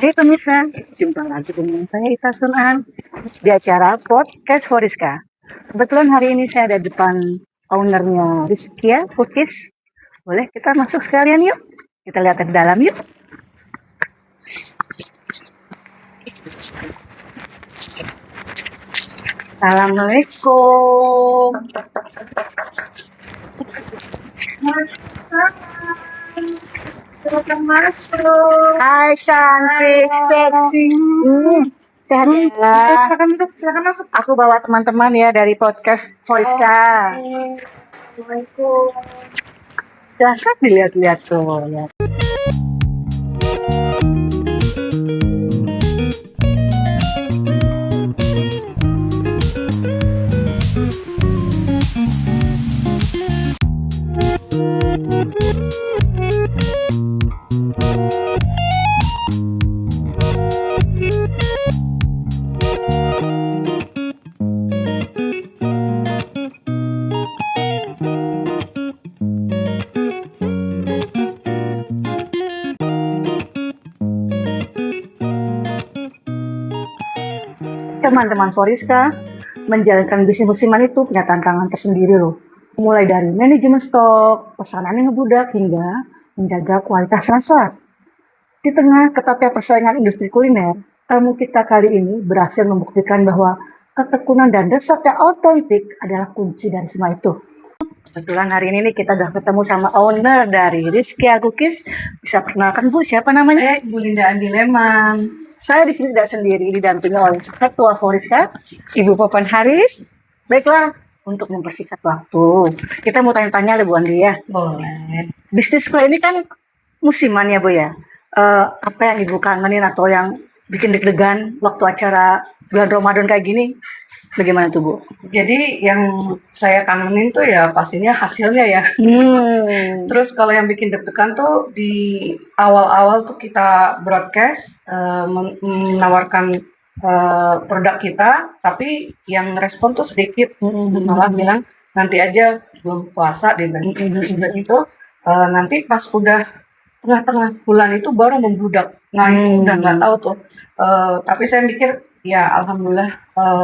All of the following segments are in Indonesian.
Hai pemirsa, jumpa lagi dengan saya Ita Sunan di acara Podcast Foriska. Kebetulan hari ini saya ada depan ownernya Rizkia Cookies. Boleh kita masuk sekalian yuk? Kita lihat ke dalam yuk. Assalamualaikum. Silakan masuk. Hai cantik, seksi. Sehat ya? Silakan masuk. Aku bawa teman-teman ya dari podcast Foriska. Assalamualaikum. Dasar dilihat-lihat tuh. Ya. Teman-teman Foriska, menjalankan bisnis musiman itu punya tantangan tersendiri loh. Mulai dari manajemen stok, pesanan yang ngebludak, hingga menjaga kualitas rasa. Di tengah ketatnya persaingan industri kuliner, tamu kita kali ini berhasil membuktikan bahwa ketekunan dan resep yang otentik adalah kunci dari semua itu. Kebetulan hari ini nih kita udah ketemu sama owner dari Rizkia Cookies. Bisa perkenalkan Bu, siapa namanya? Bu Linda Andi Leman. Saya di sini tidak sendiri, didampingi oleh Ketua Foriska, Ibu Popan Haris. Baiklah, untuk mempersingkat waktu, kita mau tanya-tanya lah Bu Andi ya. Boleh. Bisnis kue ini kan musiman ya Bu ya. Apa yang Ibu kangenin atau yang bikin deg-degan waktu acara bulan Ramadan kayak gini? Bagaimana tuh Bu? Jadi yang saya kangenin tuh ya pastinya hasilnya ya. Terus kalau yang bikin deg-degan tuh di awal-awal tuh kita broadcast menawarkan produk kita, tapi yang respon tuh sedikit, malah bilang nanti aja belum puasa dan itu nanti pas udah tengah-tengah bulan itu baru membludak. Nah itu udah nggak tahu tuh. Tapi saya mikir ya alhamdulillah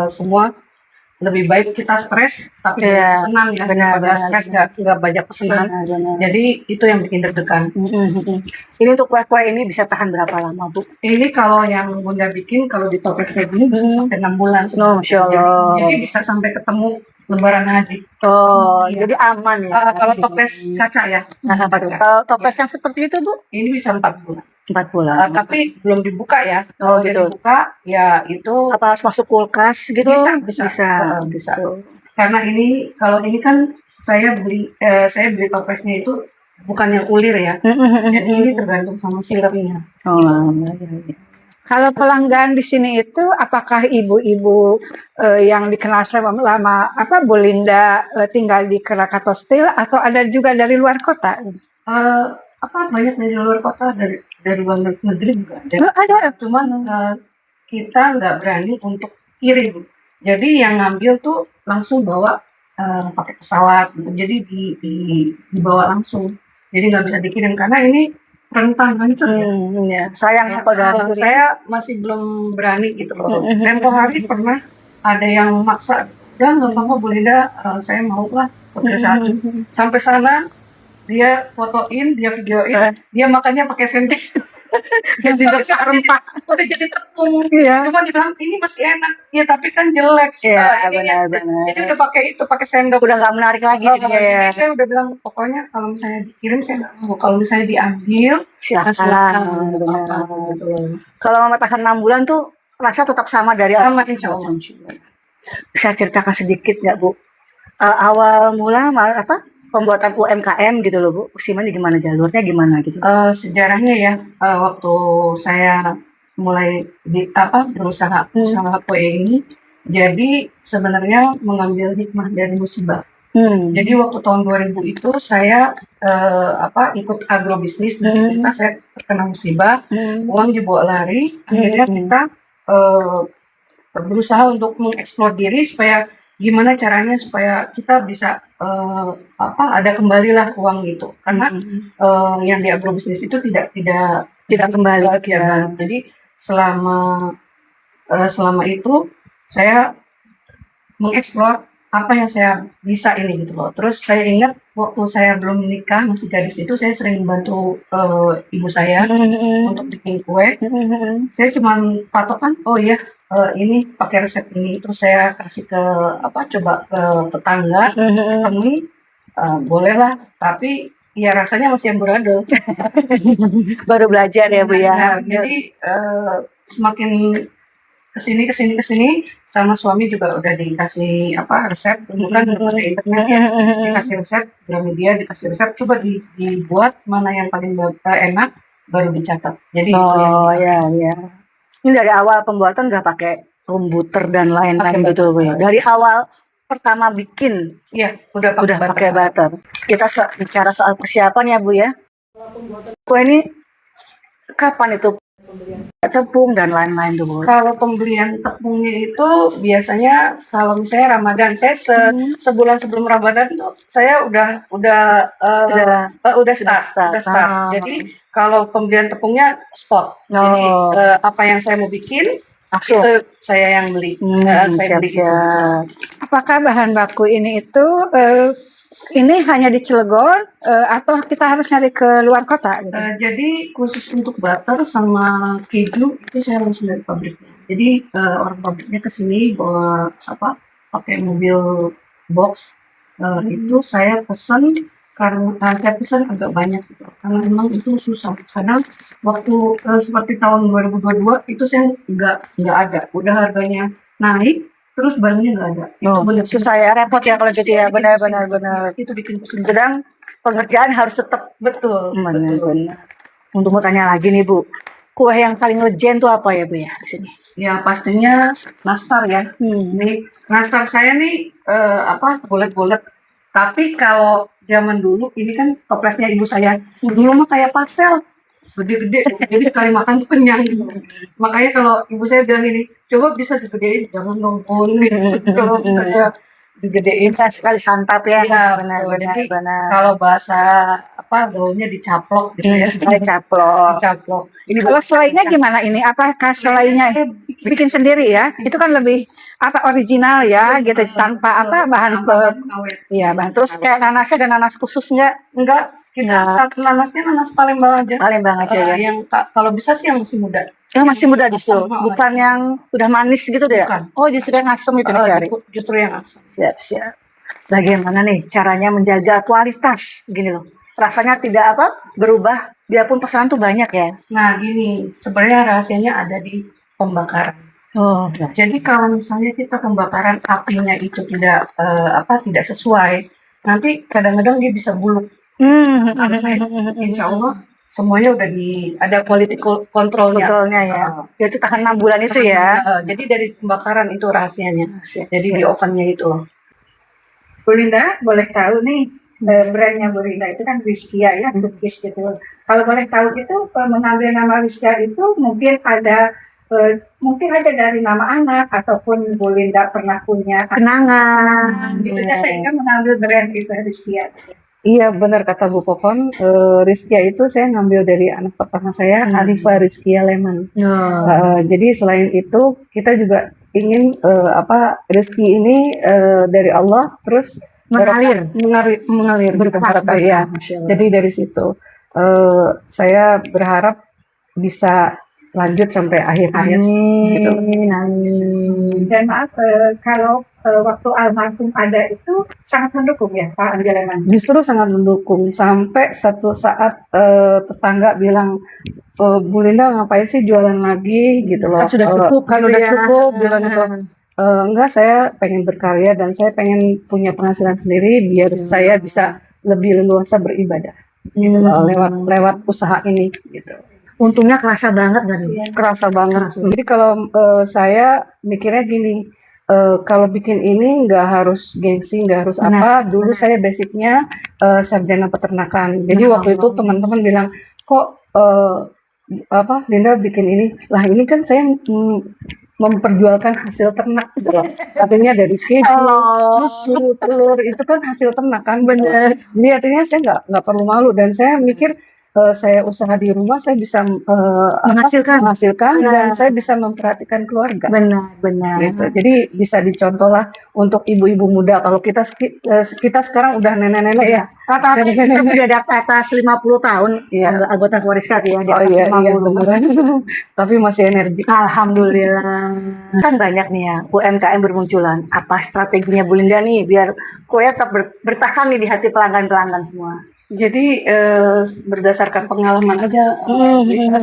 semua lebih baik kita stres tapi senang ya daripada stres nggak banyak pesanan. Jadi itu yang bikin deg-degan. Ini untuk kue-kue ini bisa tahan berapa lama Bu? Ini kalau yang Bunda bikin kalau di toples kayak gini bisa sampai 6 bulan. Masya Allah. Jadi bisa sampai ketemu Lebaran Haji. Jadi aman ya. Kalau toples kaca ya. Kalau toples yang seperti itu Bu? Ini bisa 4 bulan. 4 bulan. Tapi belum dibuka ya. Kalau gitu. dibuka ya itu apa harus masuk kulkas gitu? Bisa. Karena ini kalau ini kan saya beli toplesnya itu bukan yang ulir ya. Jadi ini tergantung sama sillernya. Kalau pelanggan di sini itu apakah ibu-ibu yang dikenal selama lama Bu Linda tinggal di Krakatau Steel atau ada juga dari luar kota? Banyak dari luar kota, dari luar negeri juga ada. Cuman kita nggak berani untuk kirim. Jadi yang ngambil tuh langsung bawa pakai pesawat. Jadi dibawa langsung. Jadi nggak bisa dikirim karena ini rentan hancur ya. Sayang saya masih belum berani gitu loh. Tempo hari pernah ada yang maksa, udah nggak apa-apa Bu Linda, saya mau lah putri satu. Sampai sana dia fotoin, dia videoin, dia makannya pakai sendok. Jadi rempah, udah jadi tepung. Cuma dibilang ini masih enak, ya tapi kan jelek. Benar. Jadi udah pakai sendok, udah nggak menarik lagi. Jadi saya udah bilang pokoknya kalau misalnya dikirim saya nggak mau, kalau misalnya diambil silakan. Kalau Mama tahan 6 bulan tuh rasa tetap sama dari sama insya Allah. Bisa ceritakan sedikit nggak Bu? Awal mula pembuatan UMKM gitu loh Bu, musiman gimana, jalurnya gimana gitu? Sejarahnya ya, waktu saya mulai berusaha kue ini, jadi sebenarnya mengambil hikmah dari musibah. Jadi waktu tahun 2000 itu saya ikut agrobisnis dan kita saya terkena musibah, uang dibawa lari, akhirnya kita berusaha untuk mengeksplor diri supaya gimana caranya supaya kita bisa ada kembalilah uang gitu, karena yang di agrobisnis itu tidak kembali ya. Jadi selama selama itu saya mengeksplor apa yang saya bisa ini gitu loh. Terus saya ingat waktu saya belum menikah masih gadis itu saya sering membantu ibu saya untuk bikin kue. Saya cuma patokan, oh iya ini pakai resep ini. Terus saya kasih ke coba ke tetangga, temen, bolehlah. Tapi ya rasanya masih amburadul. Baru belajar ya Bu ya. Nah, jadi semakin kesini sama suami juga udah dikasih resep, bukan dari internet ya, dikasih resep Gramedia, dikasih resep coba dibuat mana yang paling enak baru dicatat. Jadi itu yang Oh ya ya. Ini dari awal pembuatan udah pakai komputer dan lain-lain Pakai gitu Bu ya. butter. Dari awal pertama bikin ya udah pakai butter. Kita bicara soal persiapan ya Bu ya. Kue ini kapan itu tepung dan lain-lain tuh Bu? Kalau pembelian tepungnya itu biasanya kalau misalnya Ramadan, saya sebulan sebelum Ramadan tuh saya udah start. Ah. Jadi kalau pembelian tepungnya spot. Jadi apa yang saya mau bikin Langsung. itu saya yang beli. Saya beli itu. Siap-siap. Apakah bahan baku ini itu ini hanya di Cilegon atau kita harus nyari ke luar kota? Gitu? Jadi khusus untuk butter sama keju itu saya langsung dari pabriknya. Jadi orang pabriknya ke sini bawa pakai mobil box. Itu saya pesan karena saya pesan agak banyak gitu. Karena memang itu susah. Karena waktu seperti tahun 2022 itu saya nggak ada. Udah harganya naik. Terus barangnya nggak ada. Oh, susah ya, repot ya kalau gitu ya, benar. Itu bikin pusing. Sedang pengerjaan harus tetap Betul. benar. Untuk mau tanya lagi nih Bu, kue yang paling legend tuh apa ya Bu ya di sini? Ya pastinya nastar ya. Ini nastar saya nih bulat-bulat. Tapi kalau zaman dulu ini kan toplesnya ibu saya. Dulu mah kayak pastel. Gede-gede, jadi sekali makan tuh kenyang gitu. Makanya kalau ibu saya bilang ini, coba bisa digedein, jangan nongol kalau bisa digedein. Bisa sekali santap ya, Iya, benar. Jadi kalau bahasa gaulnya dicaplok gitu ya. Caplok. Dicaplok. Ini Kalau selainya gimana ini? Apakah selainya bikin sendiri ya? Itu kan lebih original ya, gitu tanpa bahan awet. iya bahan. terus kayak nanasnya ada nanas khusus nggak? Enggak, kita saat nanasnya nanas Palembang aja. Palembang aja ya. Yang kalau bisa sih yang masih muda. Ya masih muda justru, Asam, bukan yang udah manis gitu deh. Bukan. Oh justru yang asam itu dicari. Justru yang asam. Siap. Bagaimana nih caranya menjaga kualitas gini loh? Rasanya tidak berubah, biarpun pesanan tuh banyak ya. Nah gini, sebenarnya rahasianya ada di pembakaran. Oh, Jadi kalau misalnya kita pembakaran apinya itu tidak tidak sesuai, nanti kadang-kadang dia bisa buluk. Insya Allah semuanya udah ada quality controlnya. Kontrolnya ya. Itu tahan 6 bulan itu ya. Jadi dari pembakaran itu rahasianya. Siap. Jadi di ovennya itu loh. Bu Linda, boleh tahu nih brandnya Bu Linda itu kan Rizkia ya, lukis gitu. Kalau boleh tahu itu mengambil nama Rizkia itu mungkin ada dari nama anak ataupun Bu Linda pernah punya Kenangan. gitu ya, sehingga mengambil brand itu Rizkia. Iya benar kata Bu Popon, Rizkia itu saya ngambil dari anak pertama saya, Alifa Rizkia Leman. Jadi selain itu kita juga ingin rezeki ini dari Allah terus mengalir Berkah, ya. Masya Allah. Jadi dari situ saya berharap bisa lanjut sampai akhir hayat. Gitu. Amin. Dan maaf kalau waktu almarhum ada itu sangat mendukung ya Pak Anjeleman. Justru sangat mendukung sampai satu saat tetangga bilang Bu Linda ngapain sih jualan lagi gitu loh. Kan sudah cukup kan gitu udah ya. cukup bilang itu. Enggak, saya pengen berkarya dan saya pengen punya penghasilan sendiri biar saya bisa lebih leluasa beribadah gitu loh, lewat usaha ini gitu. Untungnya kerasa banget kan? Kerasa banget. Jadi kalau saya mikirnya gini, kalau bikin ini nggak harus gengsi, nggak harus apa. Dulu saya basicnya sarjana peternakan. Jadi waktu itu teman-teman bilang, kok Linda bikin ini? Lah ini kan saya memperjualkan hasil ternak gitu loh. Artinya dari keju, susu, telur itu kan hasil ternak kan. Bener. Jadi artinya saya nggak perlu malu dan saya mikir saya usaha di rumah, saya bisa Menghasilkan. menghasilkan Nah. dan saya bisa memperhatikan keluarga. Benar. Gitu. Jadi bisa dicontoh lah untuk ibu-ibu muda. Kalau kita sekarang udah nenek-nenek ya. Rata-rata itu udah di atas 50 tahun Iya. anggota Foriska ya, di Oh atas iya, 50. beneran. Tapi masih energi. Alhamdulillah. Kan banyak nih ya UMKM bermunculan. Apa strateginya Bu Linda nih biar kue tetap bertahan nih di hati pelanggan-pelanggan semua? Jadi berdasarkan pengalaman aja.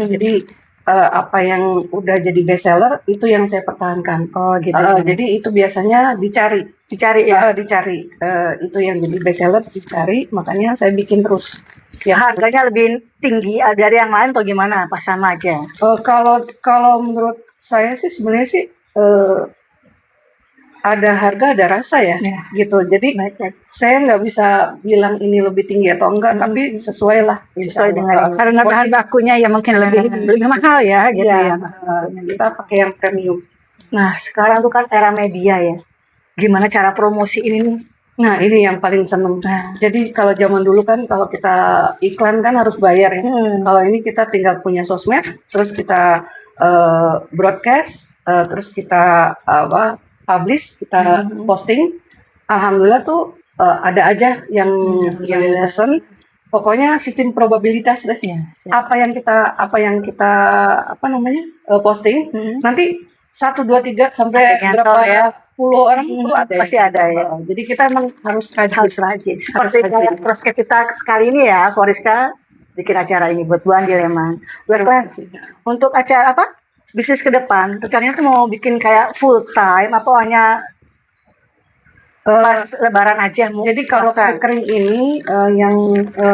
Jadi apa yang udah jadi best seller itu yang saya pertahankan. Oh gitu. Jadi itu biasanya dicari ya. dicari. Itu yang jadi best seller dicari, makanya saya bikin terus. Setiap Harganya lebih tinggi dari yang lain atau gimana? Apa sama aja? kalau menurut saya sih sebenarnya sih ada harga ada rasa ya, gitu. Jadi saya nggak bisa bilang ini lebih tinggi atau enggak, tapi sesuai lah. Sesuai dengan karena bahan bakunya ya mungkin lebih mahal ya, gitu ya. Kita pakai yang premium. Nah sekarang tuh kan era media ya. Gimana cara promosi ini nih? Nah ini yang paling seneng. Jadi kalau zaman dulu kan kalau kita iklan kan harus bayar ya. Kalau ini kita tinggal punya sosmed, terus kita broadcast, terus kita publish, kita posting. Alhamdulillah tuh ada aja yang pesen. Pokoknya sistem probabilitas deh. Apa yang kita posting nanti 1, 2, 3 sampai berapa ya? 10 orang itu ada. Pasti ada ya. Jadi kita emang harus rajin. Seperti kayak prospek kita sekali ini ya, Foriska bikin acara ini buat Bu Andi Leman. Untuk acara apa? Bisnis ke depan, rencananya tuh mau bikin kayak full time apa hanya pas lebaran aja? Jadi kalau kue kering ini yang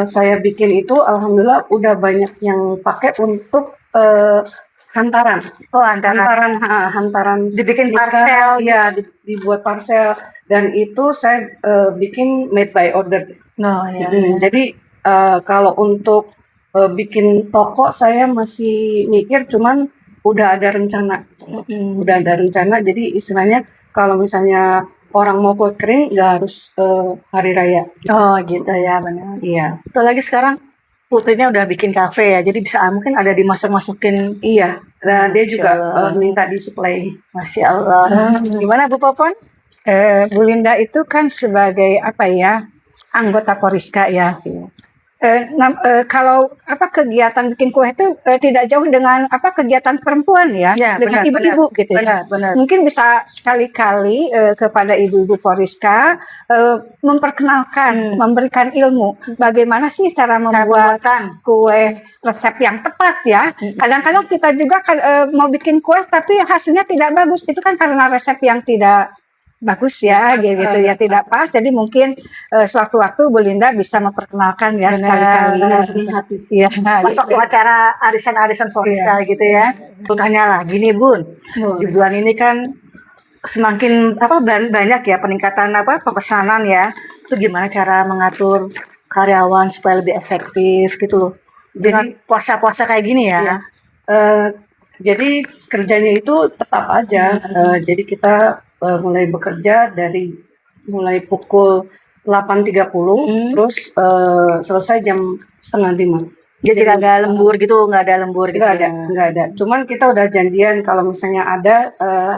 saya bikin itu alhamdulillah udah banyak yang pakai untuk hantaran. Oh, hantaran Dibikin parcel. Iya, dibuat parcel dan itu saya bikin made by order. Oh, iya. Jadi kalau untuk bikin toko saya masih mikir, cuman udah ada rencana. Jadi istilahnya kalau misalnya orang mau kue kering nggak harus hari raya. Oh gitu ya, benar. Iya. Itu lagi sekarang putrinya udah bikin kafe ya, jadi bisa mungkin ada dimasuk-masukin. Iya. Nah, dia juga minta disuplai. Masya Allah. Gimana Bu Popon? Bu Linda itu kan sebagai anggota Foriska ya. Kalau kegiatan bikin kue itu tidak jauh dengan kegiatan perempuan ya, dengan ibu-ibu gitu ya. Benar. Mungkin bisa sekali-kali kepada ibu-ibu Foriska memperkenalkan, memberikan ilmu bagaimana sih cara membuat kue resep yang tepat ya. Kadang-kadang kita juga mau bikin kue tapi hasilnya tidak bagus, itu kan karena resep yang tidak bagus ya, gitu ya, tidak pas. Jadi mungkin sewaktu-waktu Bu Linda bisa memperkenalkan ya sekali-kali. Iya. Waktu acara arisan Foriska gitu ya. Aku tanya lagi nih Bun, di bulan ini kan semakin banyak ya peningkatan pemesanan ya. Itu gimana cara mengatur karyawan supaya lebih efektif gitu loh. Dengan puasa-puasa kayak gini ya. Jadi kerjanya itu tetap aja. Jadi kita mulai bekerja dari mulai pukul 8.30 terus selesai jam 4:30. Jadi nggak ada lembur gitu. Nggak ada. Cuman kita udah janjian kalau misalnya ada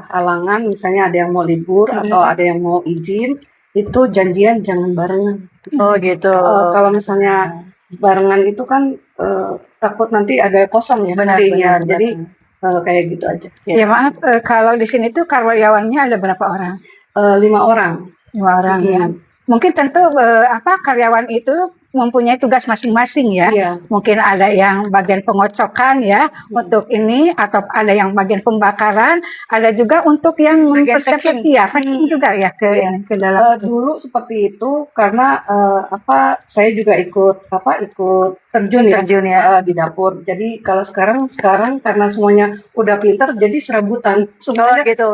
halangan, misalnya ada yang mau libur atau ada yang mau izin, itu janjian jangan barengan. Oh gitu. Kalau misalnya barengan itu kan takut nanti ada kosong ya harinya. Jadi kayak gitu aja. Ya maaf, kalau di sini tuh karyawannya ada berapa orang? 5 orang. 5 orang ya. Mungkin tentu karyawan itu mempunyai tugas masing-masing ya. Mungkin ada yang bagian pengocokan ya untuk ini, atau ada yang bagian pembakaran, ada juga untuk yang mempersiapkan packing juga ya ke dalam. Dulu seperti itu karena saya juga ikut terjun ya di dapur. Jadi kalau sekarang karena semuanya udah pintar, jadi serabutan semuanya gitu.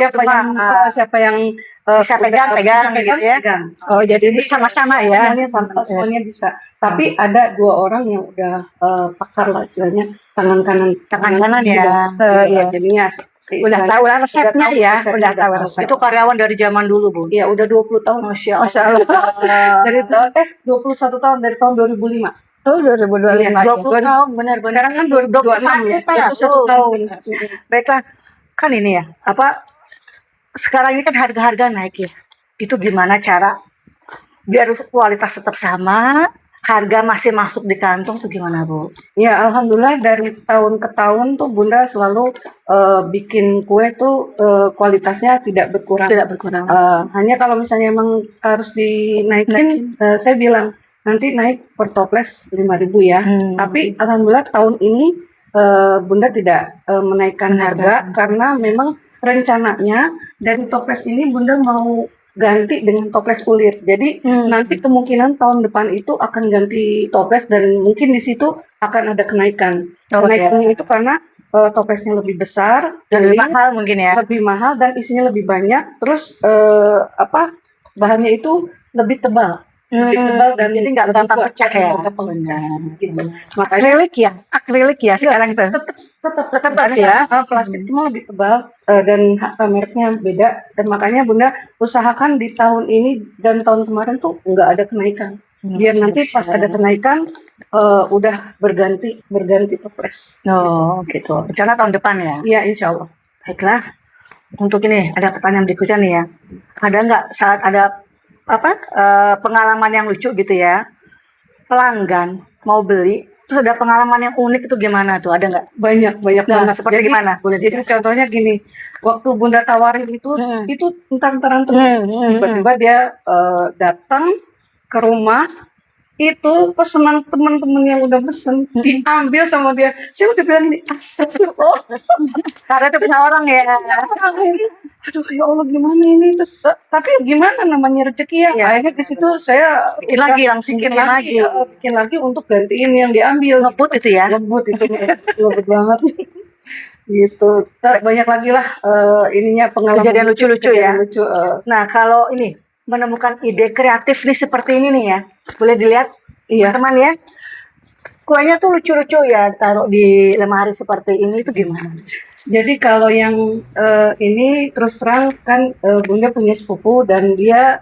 siapa yang bisa pegang gitu ya. Oh, jadi sama-sama ya. Semuanya bisa. Tapi ada 2 orang yang udah pakar lah istilahnya, tangan kanan ya. Jadinya udah tahu lah resepnya ya. Udah tahu resep. Itu karyawan dari zaman dulu Bu. Iya, udah 20 tahun. Masya Allah. Dari 21 tahun dari tahun 2005. Oh, 2025 ya. 20 tahun, benar-benar. Sekarang kan 2026 ya, 21 tahun. Baiklah, kan ini ya, sekarang ini kan harga-harga naik ya. Itu gimana cara biar kualitas tetap sama, harga masih masuk di kantong tuh gimana, Bu? Ya, alhamdulillah dari tahun ke tahun tuh Bunda selalu bikin kue tuh kualitasnya tidak berkurang. Tidak berkurang. Hanya kalau misalnya emang harus dinaikin, saya bilang nanti naik per toples 5.000 ya. Tapi alhamdulillah tahun ini Bunda tidak menaikkan harga karena memang rencananya dari toples ini Bunda mau ganti dengan toples kulit. Jadi nanti kemungkinan tahun depan itu akan ganti toples dan mungkin di situ akan ada kenaikan. Kenaikannya itu karena toplesnya lebih besar, Dan lebih mahal mungkin ya. lebih mahal dan isinya lebih banyak. Terus bahannya itu lebih tebal. Lebih tebal dan Jadi nggak gampang pecah ya. nggak gampang pecah, gitu. Makanya Akrilik ya sekarang tuh. tetap ya, plastik cuma lebih tebal dan mereknya beda, dan makanya Bunda usahakan di tahun ini dan tahun kemarin tuh nggak ada kenaikan, biar nanti pas ada kenaikan udah berganti toples. Oh, gitu. Rencana tahun depan ya. Iya, insya Allah. Baiklah. Untuk ini ada pertanyaan berikutnya nih ya. Ada nggak saat ada pengalaman yang lucu gitu ya? Pelanggan mau beli, terus ada pengalaman yang unik itu gimana tuh? Ada nggak? Banyak Nah, banget. seperti Jadi- gimana? Boleh Jadi contohnya gini, waktu Bunda tawarin itu entar-entaran terus. Tiba-tiba dia datang ke rumah, itu pesanan teman-teman yang udah pesen diambil sama dia. Saya udah bilang ini, astagfirullah. Karena itu punya orang ya. Aduh ya Allah gimana ini, terus tapi gimana namanya rezeki ya. Iya. Akhirnya di situ saya Bikin lagi, langsung bikin lagi. bikin lagi untuk gantiin yang diambil. Ngebut itu ya. Ngebut itu ngebut banget gitu. Banyak lagi lah ininya pengalaman Kejadian lucu-lucu ya. kejadian lucu, Nah, kalau ini menemukan ide kreatif nih seperti ini nih ya. Boleh dilihat iya. teman ya. Kuenya tuh lucu-lucu ya, taruh di lemari seperti ini itu gimana? Jadi kalau yang ini terus terang kan Bunda punya sepupu dan dia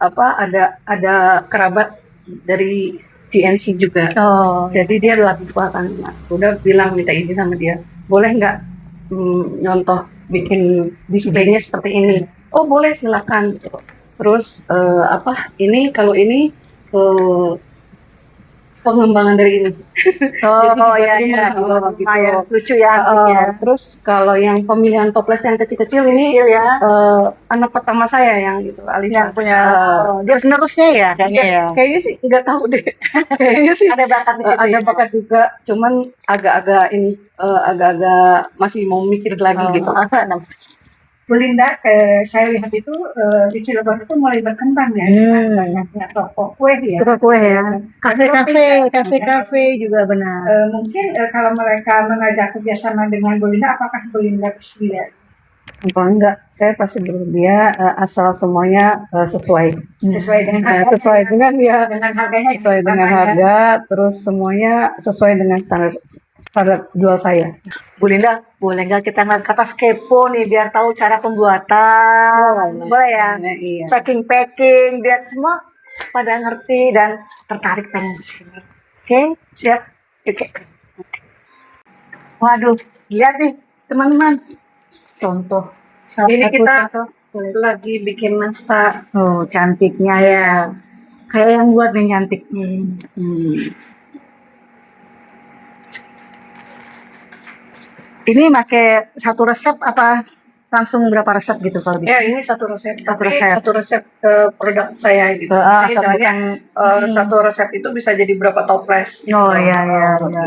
ada kerabat dari GNC juga. Oh, Jadi dia lagi tua kan. Nah, Bunda bilang minta izin sama dia, boleh nggak nyontoh bikin displaynya seperti ini? Oh boleh, silakan. Terus ini kalau ini pengembangan dari ini. oh ya Jadi ya, dibuat gitu. lumayan lucu ya artinya. Terus kalau yang pemilihan toples yang kecil-kecil ini Kecil ya, anak pertama saya yang gitu, Alisa. yang punya dia penerusnya ya kayaknya ya. Kayaknya sih nggak tahu deh. Kayaknya sih Ada bakat di situ. ada ya. bakat juga, cuman agak-agak masih mau mikir lagi gitu. Bu Linda, saya lihat itu di Cilegon itu mulai berkembang ya, banyaknya toko kue ya. Tukang kue ya. Kafe juga benar. Mungkin kalau mereka mengajak kerjasama dengan Bu Linda, apakah Bu Linda bersedia? Apa enggak? Saya pasti bersedia asal semuanya sesuai. Sesuai dengan harga, Sesuai dengan ya, dengan harganya, sesuai dengan harga, terus semuanya sesuai dengan standar jual saya. Bu Linda, boleh nggak kita ngeliat ke atas kepo nih biar tahu cara pembuatan? Boleh ya? Iya. Packing biar semua pada ngerti dan tertarik pengen kesini. Oke, siap. Oke. Waduh, lihat nih teman-teman. Contoh. Salah Ini satu kita contoh. lagi bikin nastar. Oh, cantiknya ya. Kayak yang buat nih cantik. Ini pakai satu resep apa langsung berapa resep gitu kalau Ya, ini satu resep. Satu Tapi resep. satu resep produk saya gitu. Ah, Jadi satu misalnya satu resep itu bisa jadi berapa toples. Oh, iya, iya, gitu. iya.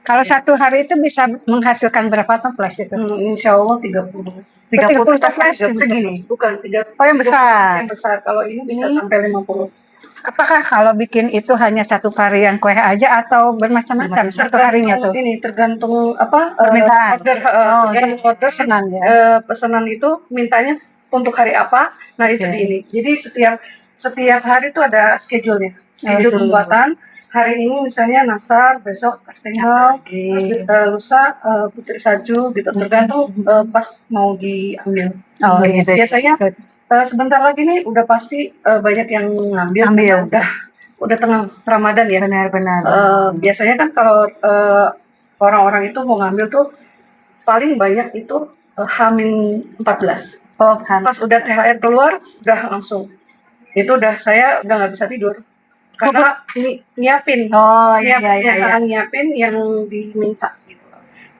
Kalau satu hari itu bisa menghasilkan berapa toples itu? Insya Allah 30. 30 toples segini. Bukan 3. Oh, yang besar. Yang besar. Kalau ini bisa sampai 50. Apakah kalau bikin itu hanya satu varian kue aja atau bermacam-macam satu harinya tuh? Ini tergantung Permintaan. order, tergantung order Pesanan ya. pesanan itu mintanya untuk hari apa. Nah itu Oke. di ini. Jadi setiap hari itu ada schedule-nya. Schedule Itu. pembuatan. Hari ini misalnya nastar, besok kastengel, terus lusa putri salju gitu. Tergantung pas mau diambil. Oh, gitu. Biasanya sebentar lagi nih udah pasti banyak yang ngambil. Ambil. Karena udah tengah Ramadan ya. Benar-benar. Biasanya kan kalau orang-orang itu mau ngambil tuh paling banyak itu H-14. Oh, Pas udah THR keluar, udah langsung. Itu udah saya udah nggak bisa tidur. Karena nyiapin. Oh, iya. Nyiapin yang diminta gitu.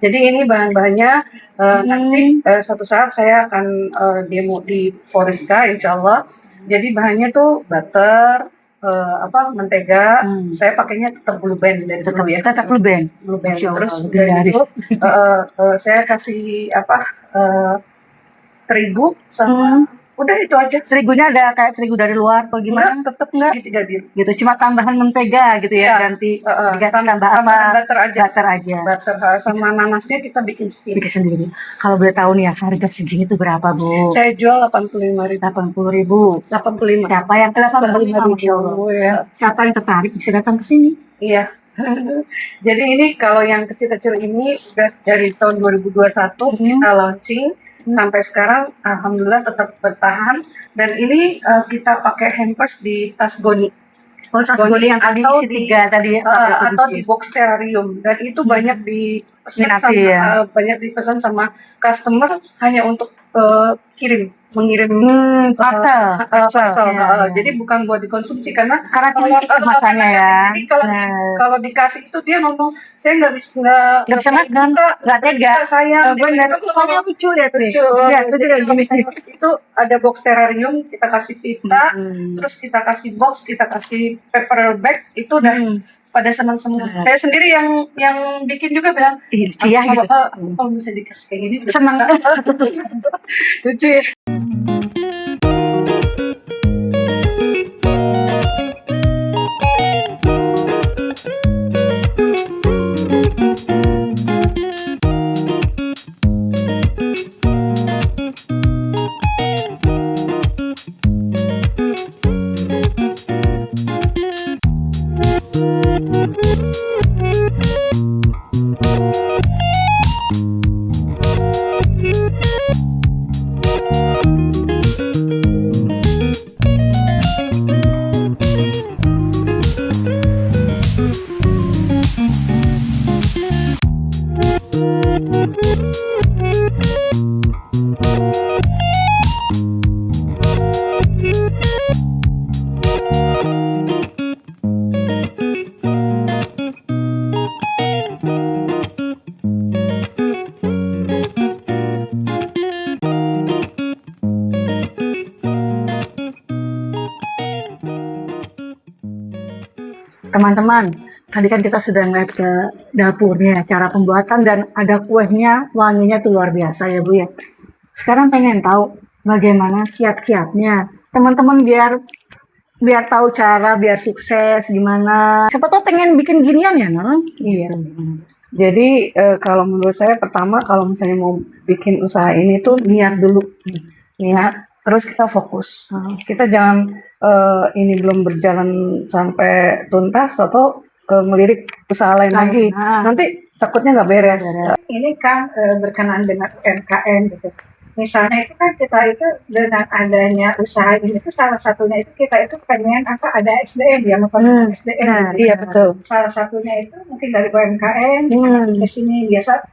Jadi ini bahan-bahannya nanti suatu saat saya akan demo di Foreska insya Allah. Jadi bahannya tuh butter, mentega. Saya pakainya tetap Blue Band dari dulu ya. Tetap Blue Band. Blue Band. Insya Allah, Terus udah legendaris. gitu saya kasih terigu sama udah itu aja. Terigunya ada kayak terigu dari luar atau gimana? Tetap segitiga biru. Gitu, cuma tambahan mentega gitu ya, Iya. ganti Tambah tambah butter aja. butter aja. Butter sama nanasnya kita bikin sendiri. Bikin sendiri. Kalau boleh tahu nih ya, harga segini itu berapa, Bu? Saya jual 85.000. 80.000. 85. Siapa yang 85.000? Masya Allah. ya. Siapa yang tertarik bisa datang ke sini? Iya. Jadi ini kalau yang kecil-kecil ini udah dari tahun 2021 kita launching sampai sekarang alhamdulillah tetap bertahan dan ini kita pakai hampers di tas goni. Oh, tas goni yang tadi atau isi 3 tadi atau di box terrarium dan itu banyak dipesan Minati, sama ya. Banyak dipesan sama customer hanya untuk mengirim parcel. parcel. Ya. Jadi bukan buat dikonsumsi karena Sedikit kemasannya ya. jadi kalau dikasih itu dia ngomong saya nggak bisa makan, nggak tega. Sayang Benar. itu Soalnya lucu lihat nih. lucu. Lihat lucu kayak gini. Itu ada box terrarium kita kasih pita, terus kita kasih box, kita kasih paper bag itu udah pada senang semua. Saya sendiri yang bikin juga bilang, Iya gitu. kalau bisa dikasih kayak gini Senang. lucu ya. Teman-teman, tadi kan kita sudah ngeliat ke dapurnya, cara pembuatan dan ada kuehnya, wanginya tuh luar biasa ya Bu ya. Sekarang pengen tahu bagaimana kiat-kiatnya teman-teman biar tahu cara biar sukses gimana. Siapa tahu pengen bikin ginian ya, non? Iya. Jadi kalau menurut saya pertama kalau misalnya mau bikin usaha ini tuh niat dulu, niat. Terus kita fokus. Kita jangan ini belum berjalan sampai tuntas, atau melirik usaha lain lagi. Nanti takutnya nggak beres. Ini kan berkenaan dengan UMKM gitu. Misalnya itu kan kita itu dengan adanya usaha ini itu salah satunya itu kita itu pengen ada SDM ya, memperbaiki SDM. Iya betul. Salah satunya itu mungkin dari UMKM ke sini biasa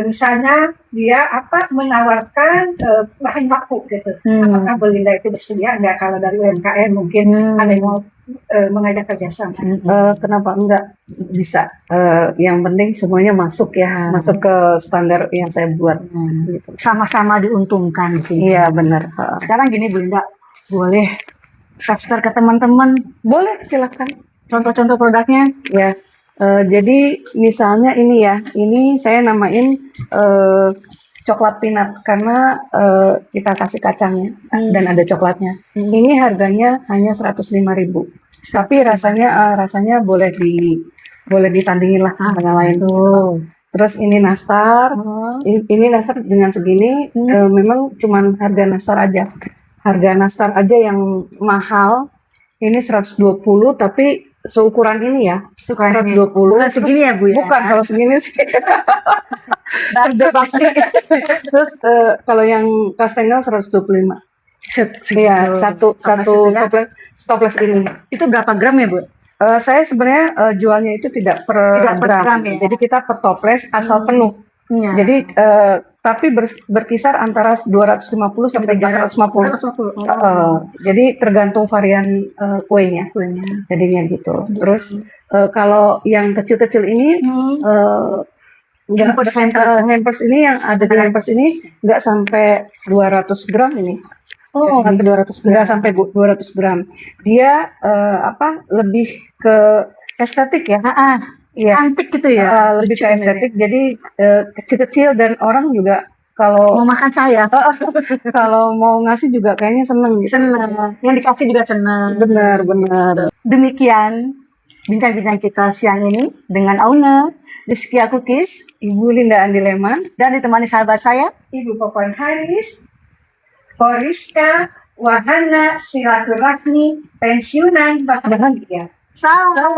misalnya dia menawarkan bahan baku gitu. Apakah Belinda itu bersedia enggak kalau dari UMKM mungkin ada yang mau mengajak kerjasama? Kenapa enggak bisa? Yang penting semuanya masuk ya, masuk ke standar yang saya buat. Gitu. Sama-sama diuntungkan sih. Iya benar. Sekarang gini Belinda, boleh share ke teman-teman Boleh silakan. contoh-contoh produknya? Ya. Jadi misalnya ini ya, ini saya namain coklat peanut karena kita kasih kacangnya dan ada coklatnya. Ini harganya hanya 105.000. Tapi rasanya boleh ditandingin lah sama yang lain. Terus ini nastar. Ini nastar dengan segini memang cuman harga nastar aja. Harga nastar aja yang mahal ini 120 tapi seukuran ini ya, 120. Bukan segini ya Bu ya? Bukan, kalau segini sih. Kerja bakti. Terus kalau yang kastengel 125. Iya, satu Toples itu ya. toples ini. Itu berapa gram ya, Bu? Saya sebenarnya jualnya itu tidak per Tidak per gram. gram ya? Jadi kita per toples asal penuh. Iya. Jadi tapi berkisar antara 250 sampai 350. 350. Jadi tergantung varian kuenya. Kuenya. Jadinya gitu. Terus kalau yang kecil-kecil ini Hampers. hampers ini yang ada di hampers ini nggak sampai 200 gram ini. Oh, Jadi, sampai 200 gram. nggak sampai 200 gram. Dia lebih ke estetik ya. Iya. Antik gitu ya. Lebih ke estetik. Jadi kecil-kecil dan orang juga kalau Mau makan saya. kalau mau ngasih juga kayaknya seneng gitu. Senang. Yang dikasih juga senang. Benar. Demikian bincang-bincang kita siang ini dengan owner Rizkia Cookies Ibu Linda Andi Leman, dan ditemani sahabat saya. Ibu Popon Haris, Poriska, Wahana, Silaturahmi, Pensiunan Bahagia. Salam.